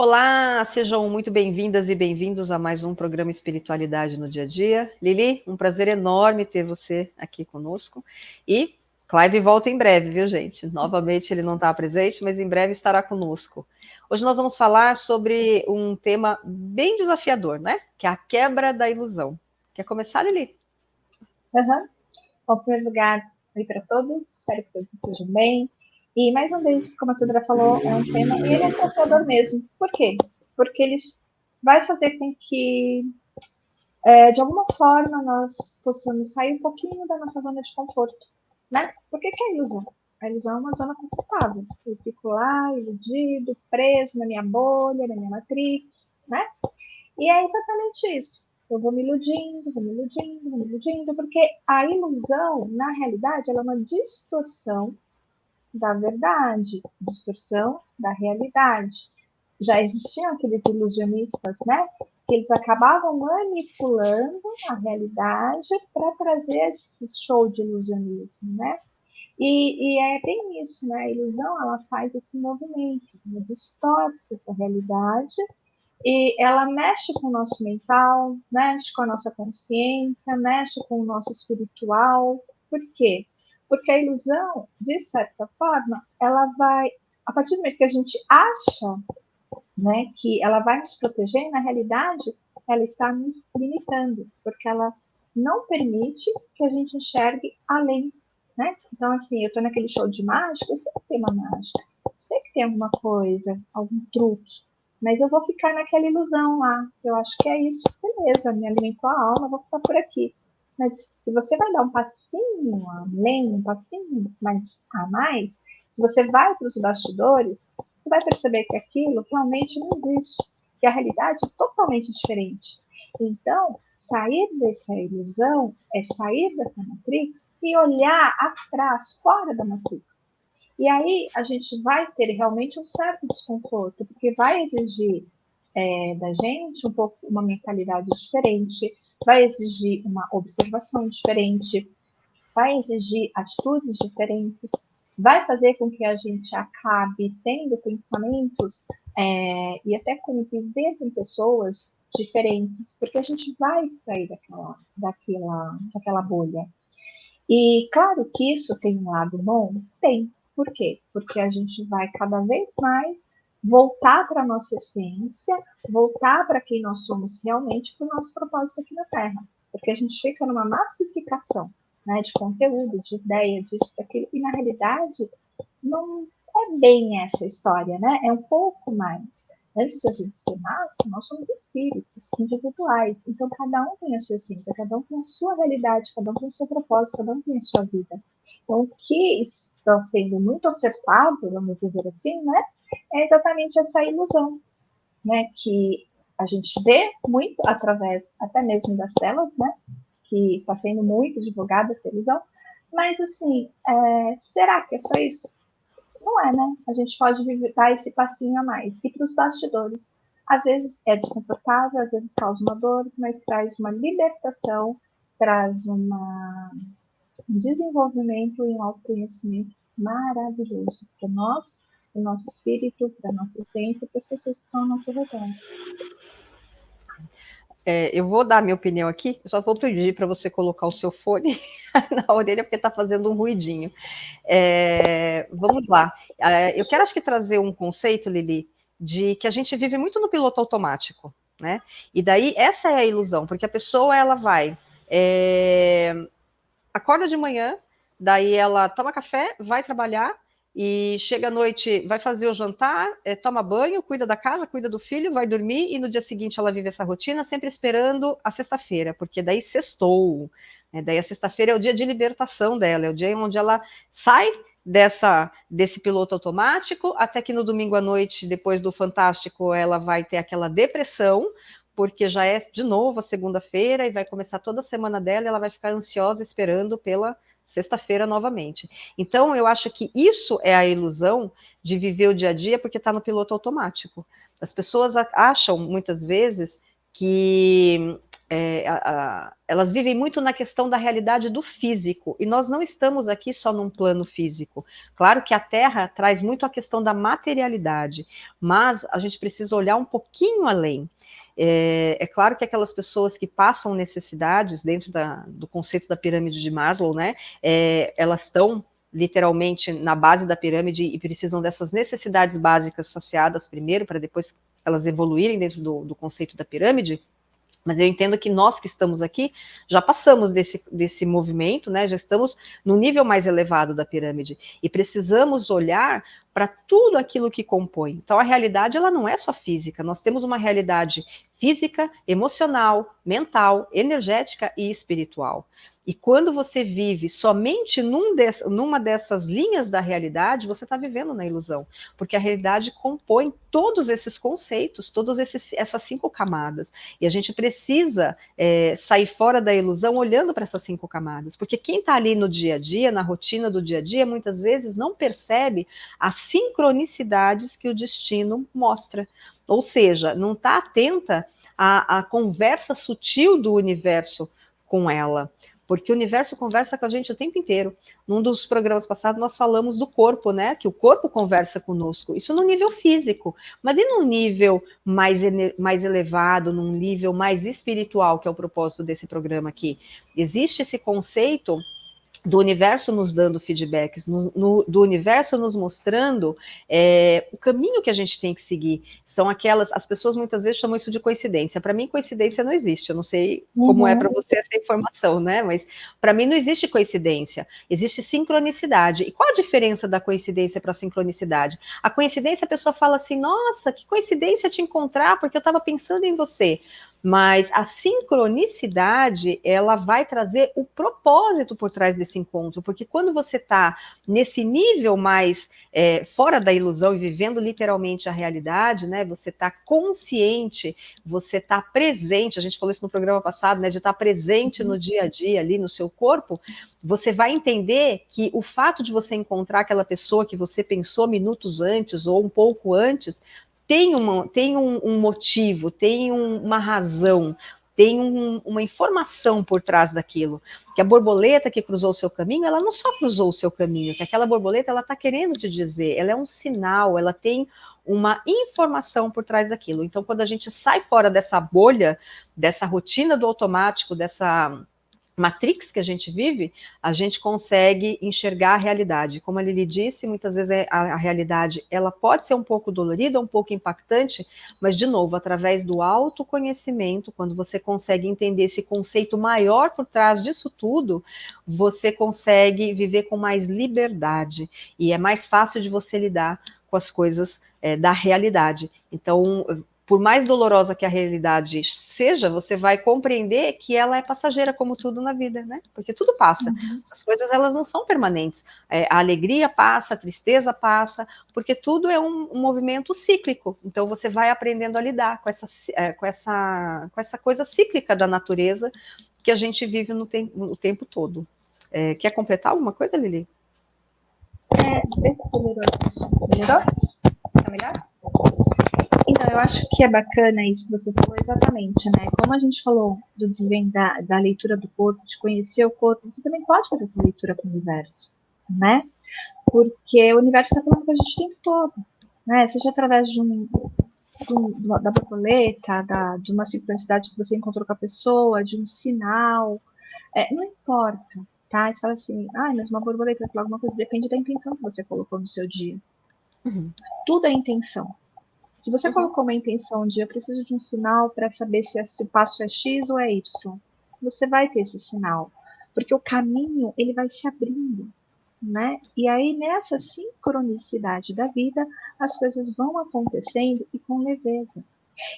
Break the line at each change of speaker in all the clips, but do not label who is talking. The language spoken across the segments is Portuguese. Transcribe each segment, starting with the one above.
Olá, sejam muito bem-vindas e bem-vindos a mais um programa Espiritualidade no Dia a Dia. Lili, um prazer enorme ter você aqui conosco. E Clive volta em breve, viu, gente? Novamente ele não está presente, mas em breve estará conosco. Hoje nós vamos falar sobre um tema bem desafiador, né? Que é a quebra da ilusão. Quer começar, Lili?
Uhum. Bom, em primeiro lugar, oi para todos, espero que todos estejam bem. E mais uma vez, como a Sandra falou, é um tema, e ele é desafiador mesmo. Por quê? Porque ele vai fazer com que, de alguma forma, nós possamos sair um pouquinho da nossa zona de conforto, né? Por que é a ilusão? A ilusão é uma zona confortável. Eu fico lá, iludido, preso na minha bolha, na minha matrix, né? E é exatamente isso. Eu vou me iludindo, vou me iludindo, vou me iludindo, porque a ilusão, na realidade, ela é uma distorção da verdade, distorção da realidade. Já existiam aqueles ilusionistas, né? Que eles acabavam manipulando a realidade para trazer esse show de ilusionismo, né? E é bem isso, né? A ilusão, ela faz esse movimento, ela distorce essa realidade e ela mexe com o nosso mental, mexe com a nossa consciência, mexe com o nosso espiritual. Por quê? Porque a ilusão, de certa forma, ela vai, a partir do momento que a gente acha, né, que ela vai nos proteger, na realidade, ela está nos limitando, porque ela não permite que a gente enxergue além, né? Então, assim, eu estou naquele show de mágica, eu sei que tem uma mágica, eu sei que tem alguma coisa, algum truque, mas eu vou ficar naquela ilusão lá. Eu acho que é isso, beleza, me alimentou a alma, vou ficar por aqui. Mas se você vai dar um passinho além, um passinho mais a mais, se você vai para os bastidores, você vai perceber que aquilo realmente não existe, que a realidade é totalmente diferente. Então, sair dessa ilusão é sair dessa matrix e olhar atrás, fora da matrix. E aí a gente vai ter realmente um certo desconforto, porque vai exigir da gente um pouco uma mentalidade diferente, vai exigir uma observação diferente, vai exigir atitudes diferentes, vai fazer com que a gente acabe tendo pensamentos e até conviver com pessoas diferentes, porque a gente vai sair daquela bolha. E claro que isso tem um lado bom? Tem. Por quê? Porque a gente vai cada vez mais voltar para a nossa essência, voltar para quem nós somos realmente, para o nosso propósito aqui na Terra. Porque a gente fica numa massificação, né, de conteúdo, de ideia, disso, daquilo, e na realidade não é bem essa história, né? É um pouco mais. Antes de a gente ser massa, nós somos espíritos individuais. Então, cada um tem a sua essência, cada um tem a sua realidade, cada um tem o seu propósito, cada um tem a sua vida. Então, o que está sendo muito ofertado, vamos dizer assim, né? É exatamente essa ilusão, né? Que a gente vê muito através até mesmo das telas, né? Que está sendo muito divulgada essa ilusão. Mas, assim, será que é só isso? Não é, né? A gente pode dar esse passinho a mais. E para os bastidores, às vezes é desconfortável, às vezes causa uma dor, mas traz uma libertação, traz um desenvolvimento e um autoconhecimento maravilhoso para nós, para o nosso espírito, para a nossa essência, para as pessoas que estão ao nosso redor.
Eu vou dar minha opinião aqui, eu só vou pedir para você colocar o seu fone na orelha, porque está fazendo um ruidinho. Vamos lá. Eu quero, acho que, trazer um conceito, Lili, de que a gente vive muito no piloto automático, né? E daí, essa é a ilusão, porque a pessoa, ela vai... acorda de manhã, daí ela toma café, vai trabalhar, e chega à noite, vai fazer o jantar, toma banho, cuida da casa, cuida do filho, vai dormir, e no dia seguinte ela vive essa rotina, sempre esperando a sexta-feira, porque daí sextou, né? Daí a sexta-feira é o dia de libertação dela, é o dia onde ela sai desse piloto automático, até que no domingo à noite, depois do Fantástico, ela vai ter aquela depressão, porque já é de novo a segunda-feira e vai começar toda a semana dela e ela vai ficar ansiosa esperando pela sexta-feira novamente. Então, eu acho que isso é a ilusão de viver o dia a dia porque está no piloto automático. As pessoas acham, muitas vezes, que elas vivem muito na questão da realidade do físico, e nós não estamos aqui só num plano físico. Claro que a Terra traz muito a questão da materialidade, mas a gente precisa olhar um pouquinho além. É claro que aquelas pessoas que passam necessidades dentro do conceito da pirâmide de Maslow, né, elas estão literalmente na base da pirâmide e precisam dessas necessidades básicas saciadas primeiro, para depois elas evoluírem dentro do conceito da pirâmide. Mas eu entendo que nós que estamos aqui já passamos desse movimento, né? Já estamos no nível mais elevado da pirâmide e precisamos olhar para tudo aquilo que compõe. Então a realidade ela não é só física, nós temos uma realidade física, emocional, mental, energética e espiritual. E quando você vive somente numa dessas linhas da realidade, você está vivendo na ilusão, porque a realidade compõe todos esses conceitos, essas 5 camadas. E a gente precisa sair fora da ilusão olhando para essas 5 camadas, porque quem está ali no dia a dia, na rotina do dia a dia, muitas vezes não percebe as sincronicidades que o destino mostra. Ou seja, não está atenta à conversa sutil do universo com ela. Porque o universo conversa com a gente o tempo inteiro. Num dos programas passados, nós falamos do corpo, né? Que o corpo conversa conosco. Isso no nível físico. Mas e num nível mais elevado, num nível mais espiritual, que é o propósito desse programa aqui? Existe esse conceito do universo nos dando feedbacks, do universo nos mostrando o caminho que a gente tem que seguir. São as pessoas muitas vezes chamam isso de coincidência. Para mim, coincidência não existe. Eu não sei como é para você essa informação, né? Mas para mim não existe coincidência. Existe sincronicidade. E qual a diferença da coincidência para a sincronicidade? A coincidência, a pessoa fala assim, nossa, que coincidência te encontrar, porque eu estava pensando em você. Mas a sincronicidade, ela vai trazer o propósito por trás desse encontro, porque quando você está nesse nível mais fora da ilusão e vivendo literalmente a realidade, né? Você está consciente, você está presente, a gente falou isso no programa passado, né? De estar presente no dia a dia, ali no seu corpo, você vai entender que o fato de você encontrar aquela pessoa que você pensou minutos antes ou um pouco antes, tem um motivo, tem uma razão, tem uma informação por trás daquilo. Que a borboleta que cruzou o seu caminho, ela não só cruzou o seu caminho, que aquela borboleta ela está querendo te dizer, ela é um sinal, ela tem uma informação por trás daquilo. Então, quando a gente sai fora dessa bolha, dessa rotina do automático, dessa matrix que a gente vive, a gente consegue enxergar a realidade. Como a Lili disse, muitas vezes a realidade ela pode ser um pouco dolorida, um pouco impactante, mas, de novo, através do autoconhecimento, quando você consegue entender esse conceito maior por trás disso tudo, você consegue viver com mais liberdade. E é mais fácil de você lidar com as coisas da realidade. Então, por mais dolorosa que a realidade seja, você vai compreender que ela é passageira, como tudo na vida, né? Porque tudo passa. As coisas, elas não são permanentes. A alegria passa, a tristeza passa, porque tudo é um movimento cíclico. Então, você vai aprendendo a lidar com essa coisa cíclica da natureza que a gente vive o tempo todo. Quer completar alguma coisa, Lili?
Vê se melhorou. Melhorou? Tá melhor? Então, eu acho que é bacana isso que você falou exatamente, né? Como a gente falou do desvendar, da leitura do corpo, de conhecer o corpo, você também pode fazer essa leitura com o universo, né? Porque o universo está falando com a gente o tempo todo, né? Seja através da borboleta, de uma sincronicidade que você encontrou com a pessoa, de um sinal, não importa, tá? Você fala assim, mas uma borboleta vai falar alguma coisa, depende da intenção que você colocou no seu dia. Tudo é intenção. Se você colocou uma intenção de eu preciso de um sinal para saber se esse passo é X ou é Y, você vai ter esse sinal, porque o caminho ele vai se abrindo, né? E aí nessa sincronicidade da vida as coisas vão acontecendo e com leveza.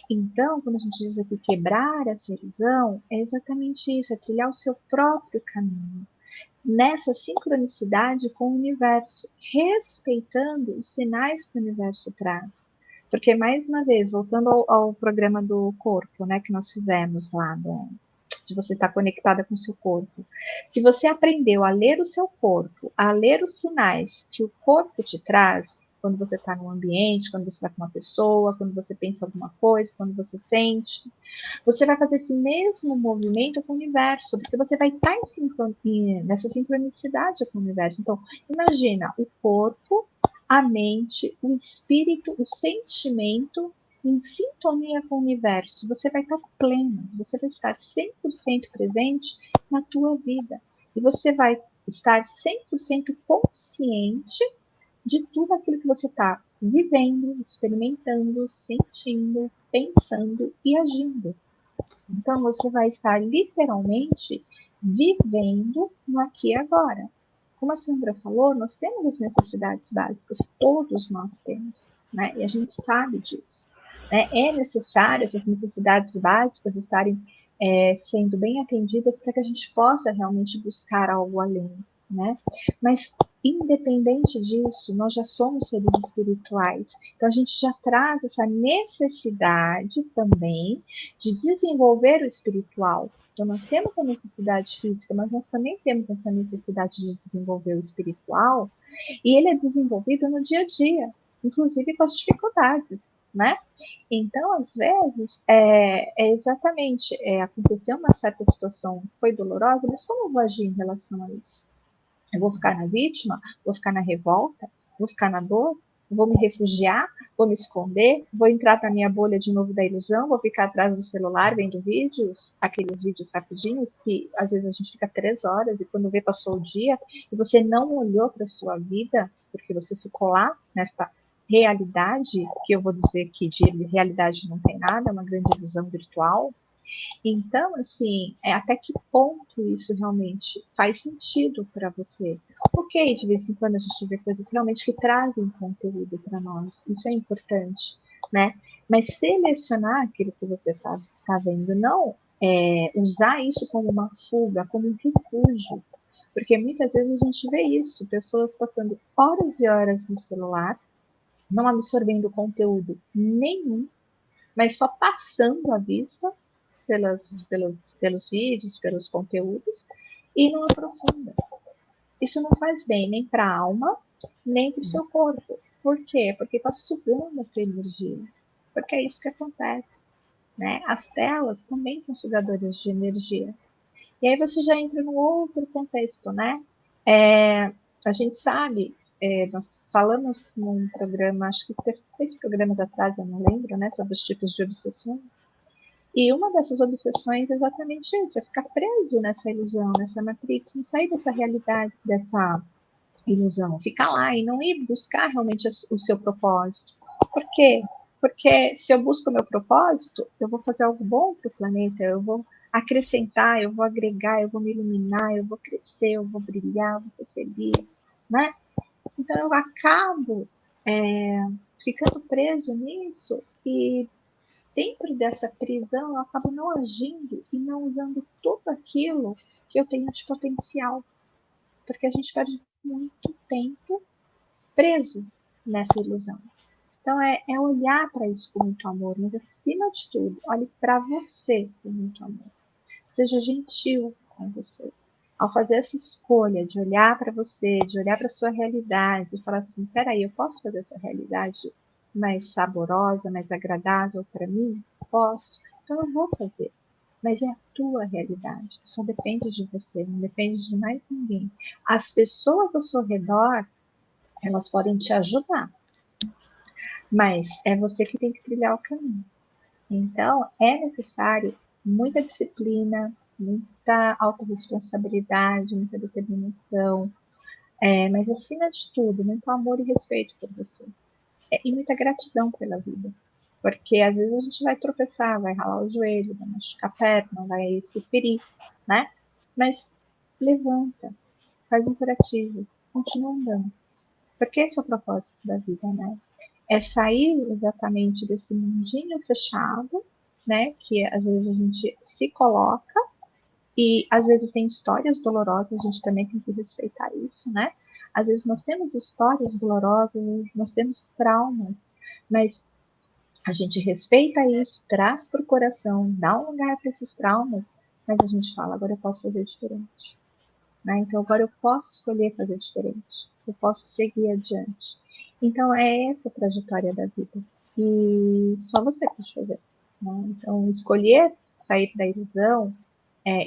Então, quando a gente diz aqui quebrar essa ilusão, é exatamente isso, é trilhar o seu próprio caminho. Nessa sincronicidade com o universo, respeitando os sinais que o universo traz. Porque, mais uma vez, voltando ao programa do corpo, né, que nós fizemos lá, de você estar conectada com o seu corpo. Se você aprendeu a ler o seu corpo, a ler os sinais que o corpo te traz, quando você está num ambiente, quando você está com uma pessoa, quando você pensa alguma coisa, quando você sente. Você vai fazer esse mesmo movimento com o universo, porque você vai estar nessa sincronicidade com o universo. Então, imagina o corpo, a mente, o espírito, o sentimento em sintonia com o universo. Você vai estar pleno, você vai estar 100% presente na tua vida. E você vai estar 100% consciente de tudo aquilo que você está vivendo, experimentando, sentindo, pensando e agindo. Então, você vai estar literalmente vivendo no aqui e agora. Como a Sandra falou, nós temos as necessidades básicas, todos nós temos, né? E a gente sabe disso. Né? É necessário essas necessidades básicas estarem sendo bem atendidas para que a gente possa realmente buscar algo além, né? Mas, independente disso, nós já somos seres espirituais. Então, a gente já traz essa necessidade também de desenvolver o espiritual. Então, nós temos a necessidade física, mas nós também temos essa necessidade de desenvolver o espiritual, e ele é desenvolvido no dia a dia, inclusive com as dificuldades, né? Então, às vezes, exatamente, aconteceu uma certa situação que foi dolorosa, mas como eu vou agir em relação a isso? Eu vou ficar na vítima? Vou ficar na revolta? Vou ficar na dor? Vou me refugiar? Vou me esconder? Vou entrar para minha bolha de novo da ilusão? Vou ficar atrás do celular vendo vídeos, aqueles vídeos rapidinhos que às vezes a gente fica 3 horas e quando vê passou o dia e você não olhou para a sua vida porque você ficou lá nessa realidade, que eu vou dizer que de realidade não tem nada, é uma grande ilusão virtual. Então, assim, até que ponto isso realmente faz sentido para você? Ok, de vez em quando a gente vê coisas realmente que trazem conteúdo para nós, isso é importante, né? Mas selecionar aquilo que você tá vendo, não usar isso como uma fuga, como um refúgio. Porque muitas vezes a gente vê isso, pessoas passando horas e horas no celular, não absorvendo conteúdo nenhum, mas só passando a vista pelos vídeos, pelos conteúdos, e não aprofunda. Isso não faz bem nem para a alma, nem para o seu corpo. Por quê? Porque está sugando a tua energia. Porque é isso que acontece. Né? As telas também são sugadores de energia. E aí você já entra num outro contexto, né? A gente sabe, nós falamos num programa, acho que 3 programas atrás, eu não lembro, né? Sobre os tipos de obsessões. E uma dessas obsessões é exatamente isso, é ficar preso nessa ilusão, nessa matrix, não sair dessa realidade, dessa ilusão, ficar lá e não ir buscar realmente o seu propósito. Por quê? Porque se eu busco o meu propósito, eu vou fazer algo bom para o planeta, eu vou acrescentar, eu vou agregar, eu vou me iluminar, eu vou crescer, eu vou brilhar, eu vou ser feliz, né? Então eu acabo ficando preso nisso e dentro dessa prisão, eu acabo não agindo e não usando tudo aquilo que eu tenho de potencial. Porque a gente perde muito tempo preso nessa ilusão. Então, é olhar para isso com muito amor, mas acima de tudo, olhe para você com muito amor. Seja gentil com você. Ao fazer essa escolha de olhar para você, de olhar para a sua realidade, e falar assim: peraí, eu posso fazer essa realidade mais saborosa, mais agradável para mim? Posso. Então eu vou fazer. Mas é a tua realidade. Só depende de você, não depende de mais ninguém. As pessoas ao seu redor, elas podem te ajudar, mas é você que tem que trilhar o caminho. Então, é necessário muita disciplina, muita autorresponsabilidade, muita determinação, mas acima de tudo, muito amor e respeito por você. E muita gratidão pela vida. Porque às vezes a gente vai tropeçar, vai ralar o joelho, vai machucar a perna, vai se ferir, né? Mas levanta, faz um curativo, continua andando. Porque esse é o propósito da vida, né? É sair exatamente desse mundinho fechado, né? Que às vezes a gente se coloca e às vezes tem histórias dolorosas, a gente também tem que respeitar isso, né? Às vezes nós temos histórias dolorosas, às vezes nós temos traumas, mas a gente respeita isso, traz para o coração, dá um lugar para esses traumas, mas a gente fala: agora eu posso fazer diferente. Né? Então agora eu posso escolher fazer diferente, eu posso seguir adiante. Então, é essa a trajetória da vida. E só você pode fazer. Né? Então, escolher sair da ilusão,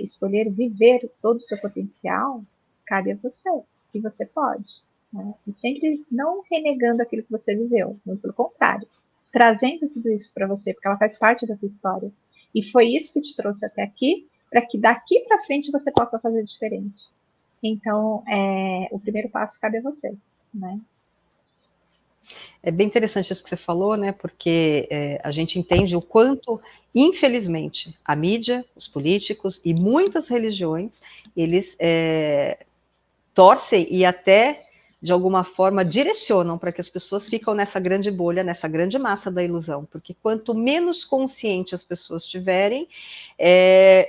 escolher viver todo o seu potencial, cabe a você. E você pode. Né? E sempre não renegando aquilo que você viveu. Muito pelo contrário. Trazendo tudo isso para você, porque ela faz parte da tua história. E foi isso que te trouxe até aqui, para que daqui para frente você possa fazer diferente. Então, o primeiro passo cabe a você. Né?
É bem interessante isso que você falou, né? Porque a gente entende o quanto, infelizmente, a mídia, os políticos e muitas religiões, eles torcem e até, de alguma forma, direcionam para que as pessoas ficam nessa grande bolha, nessa grande massa da ilusão. Porque quanto menos consciente as pessoas tiverem,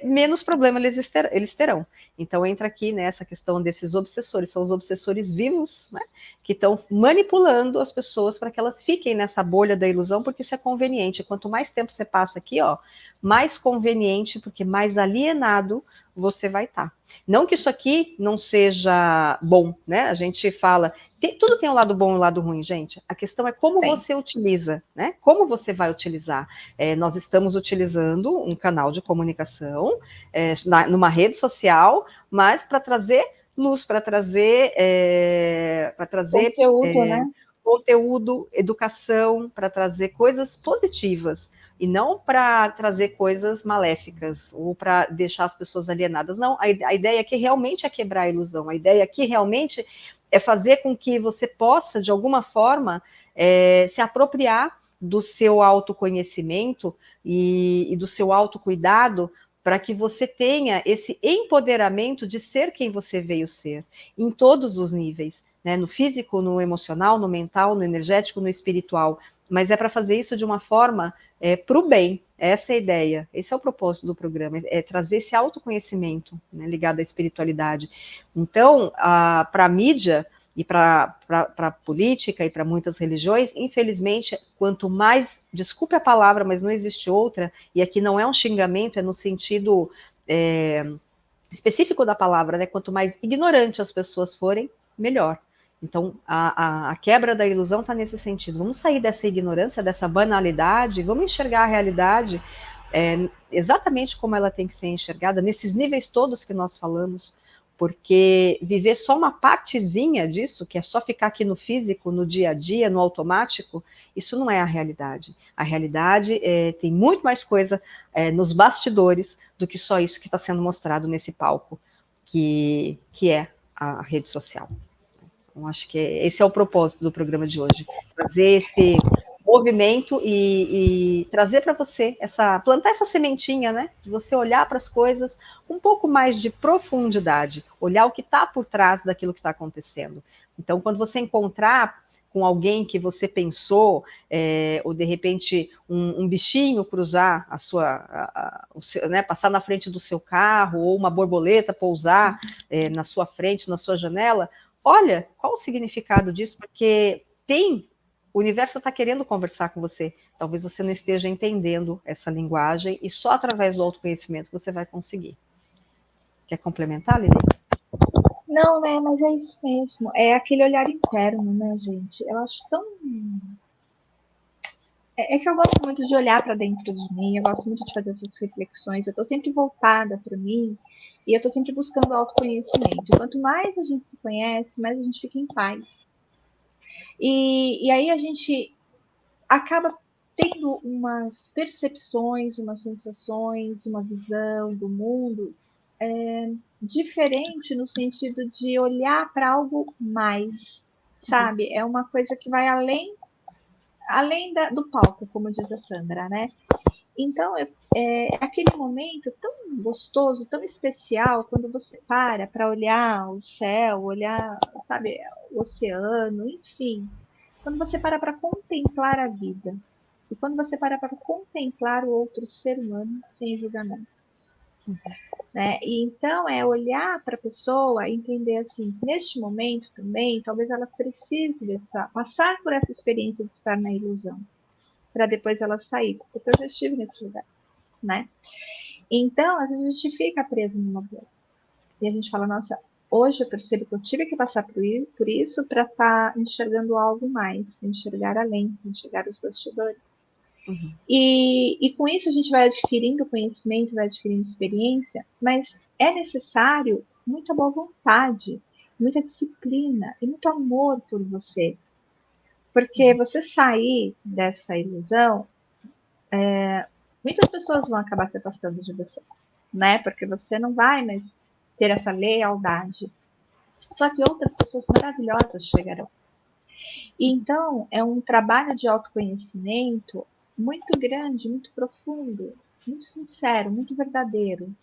menos problema eles terão. Então entra aqui nessa questão desses obsessores, são os obsessores vivos, né, que estão manipulando as pessoas para que elas fiquem nessa bolha da ilusão, porque isso é conveniente. Quanto mais tempo você passa aqui, ó, mais conveniente, porque mais alienado você vai estar. Não que isso aqui não seja bom, né? A gente fala, tudo tem um lado bom e um lado ruim, gente. A questão é como
Sim.
você utiliza, né? Como você vai utilizar. Nós estamos utilizando um canal de comunicação, numa rede social, mas para trazer luz, para trazer
Conteúdo, né?
conteúdo, educação, para trazer coisas positivas e não para trazer coisas maléficas ou para deixar as pessoas alienadas. Não, a ideia aqui realmente é quebrar a ilusão. A ideia aqui realmente é fazer com que você possa, de alguma forma, se apropriar do seu autoconhecimento e do seu autocuidado para que você tenha esse empoderamento de ser quem você veio ser, em todos os níveis, né? No físico, no emocional, no mental, no energético, no espiritual. Mas é para fazer isso de uma forma para o bem. Essa é a ideia. Esse é o propósito do programa, é trazer esse autoconhecimento, né, ligado à espiritualidade. Então, para a mídia e para a política e para muitas religiões, infelizmente, quanto mais, desculpe a palavra, mas não existe outra, e aqui não é um xingamento, é no sentido específico da palavra, né? Quanto mais ignorante as pessoas forem, melhor. Então, a quebra da ilusão está nesse sentido. Vamos sair dessa ignorância, dessa banalidade, vamos enxergar a realidade exatamente como ela tem que ser enxergada, nesses níveis todos que nós falamos, porque viver só uma partezinha disso, que é só ficar aqui no físico, no dia a dia, no automático, isso não é a realidade. A realidade tem muito mais coisa nos bastidores do que só isso que está sendo mostrado nesse palco, que é a rede social. Então, acho que esse é o propósito do programa de hoje, trazer esse movimento e trazer para você plantar essa sementinha, né? De você olhar para as coisas com um pouco mais de profundidade, olhar o que está por trás daquilo que está acontecendo. Então, quando você encontrar com alguém que você pensou, ou de repente um bichinho cruzar né, passar na frente do seu carro, ou uma borboleta pousar na sua frente, na sua janela, olha, qual o significado disso? Porque o universo está querendo conversar com você. Talvez você não esteja entendendo essa linguagem e só através do autoconhecimento você vai conseguir. Quer complementar, Lili?
Não, né? Mas é isso mesmo. É aquele olhar interno, né, gente? Eu acho tão. É que eu gosto muito de olhar para dentro de mim, eu gosto muito de fazer essas reflexões. Eu estou sempre voltada para mim e eu estou sempre buscando autoconhecimento. Quanto mais a gente se conhece, mais a gente fica em paz. E aí a gente acaba tendo umas percepções, umas sensações, uma visão do mundo diferente no sentido de olhar para algo mais, sabe? É uma coisa que vai além do palco, como diz a Sandra, né? Então, aquele momento tão gostoso, tão especial, quando você para olhar o céu, olhar, sabe, o oceano, enfim. Quando você para contemplar a vida. E quando você para contemplar o outro ser humano sem julgamento. Né? E então é olhar para a pessoa e entender assim, neste momento também, talvez ela precise passar por essa experiência de estar na ilusão, para depois ela sair, porque eu já estive nesse lugar, né? Então, às vezes a gente fica preso numa bolha. E a gente fala, nossa, hoje eu percebo que eu tive que passar por isso para estar enxergando algo mais, para enxergar além, para enxergar os bastidores.
Uhum.
E com isso a gente vai adquirindo conhecimento, vai adquirindo experiência, mas é necessário muita boa vontade, muita disciplina e muito amor por você. Porque você sair dessa ilusão, muitas pessoas vão acabar se afastando de você, né? Porque você não vai mais ter essa lealdade. Só que outras pessoas maravilhosas chegarão. Então, é um trabalho de autoconhecimento muito grande, muito profundo, muito sincero, muito verdadeiro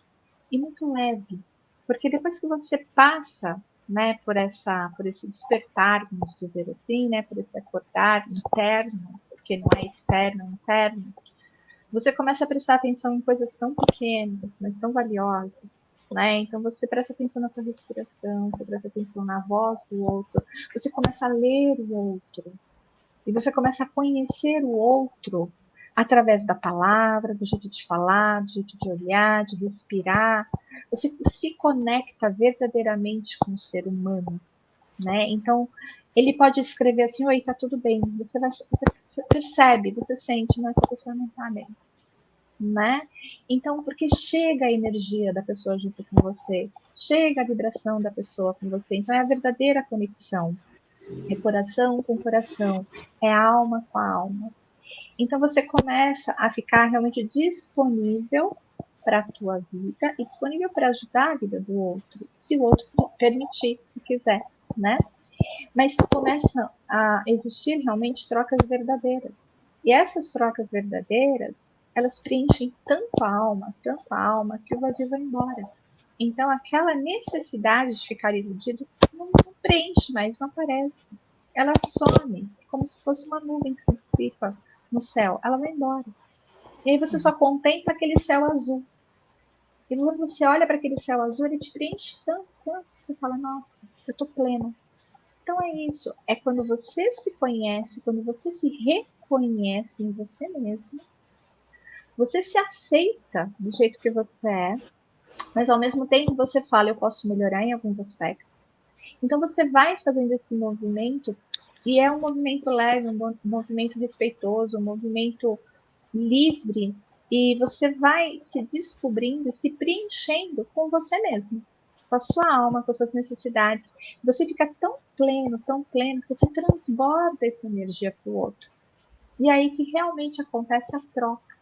e muito leve. Porque depois que você passa, né, por esse despertar, vamos dizer assim, né, por esse acordar interno, porque não é externo, é interno, você começa a prestar atenção em coisas tão pequenas, mas tão valiosas, né? Então você presta atenção na sua respiração, você presta atenção na voz do outro, você começa a ler o outro, e você começa a conhecer o outro através da palavra, do jeito de falar, do jeito de olhar, de respirar. Você se conecta verdadeiramente com o ser humano, né? Então, ele pode escrever assim: oi, tá tudo bem. Você percebe, você sente, mas essa pessoa não tá bem, né? Então, porque chega a energia da pessoa junto com você, chega a vibração da pessoa com você. Então, é a verdadeira conexão. É coração com coração, é alma com alma. Então você começa a ficar realmente disponível para a tua vida e disponível para ajudar a vida do outro, se o outro permitir e quiser, né? Mas começam a existir realmente trocas verdadeiras. E essas trocas verdadeiras, elas preenchem tanto a alma, que o vazio vai embora. Então aquela necessidade de ficar iludido não preenche mais, não aparece. Ela some, como se fosse uma nuvem que se dissipa no céu. Ela vai embora. E aí você só contempla aquele céu azul. E quando você olha para aquele céu azul, ele te preenche tanto, tanto, que você fala, nossa, eu estou plena. Então é isso. É quando você se conhece, quando você se reconhece em você mesmo, você se aceita do jeito que você é, mas ao mesmo tempo você fala, eu posso melhorar em alguns aspectos. Então você vai fazendo esse movimento, e é um movimento leve, um movimento respeitoso, um movimento livre, e você vai se descobrindo, se preenchendo com você mesmo, com a sua alma, com as suas necessidades. Você fica tão pleno, que você transborda essa energia para o outro. E aí que realmente acontece a troca,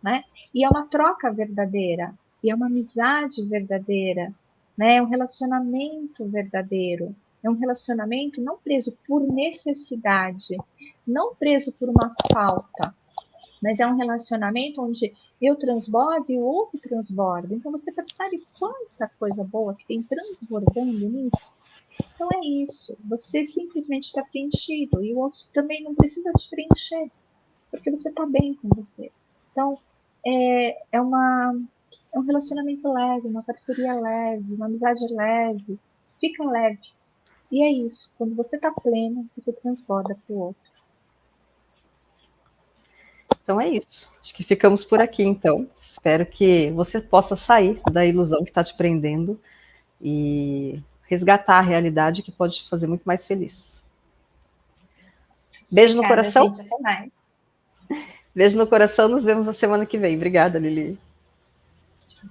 né? E é uma troca verdadeira, e é uma amizade verdadeira, né? É um relacionamento verdadeiro. É um relacionamento não preso por necessidade, não preso por uma falta, mas é um relacionamento onde eu transbordo e o outro transborda. Então você percebe quanta coisa boa que tem transbordando nisso. Então é isso. Você simplesmente está preenchido e o outro também não precisa te preencher, porque você está bem com você. Então é um relacionamento leve, uma parceria leve, uma amizade leve. Fica leve. E é isso. Quando você está pleno, você transborda para o outro.
Então é isso. Acho que ficamos por aqui, então. Espero que você possa sair da ilusão que está te prendendo e resgatar a realidade que pode te fazer muito mais feliz. Beijo no coração.
Gente. Até mais.
Beijo no coração. Nos vemos na semana que vem. Obrigada, Lili.
Tchau.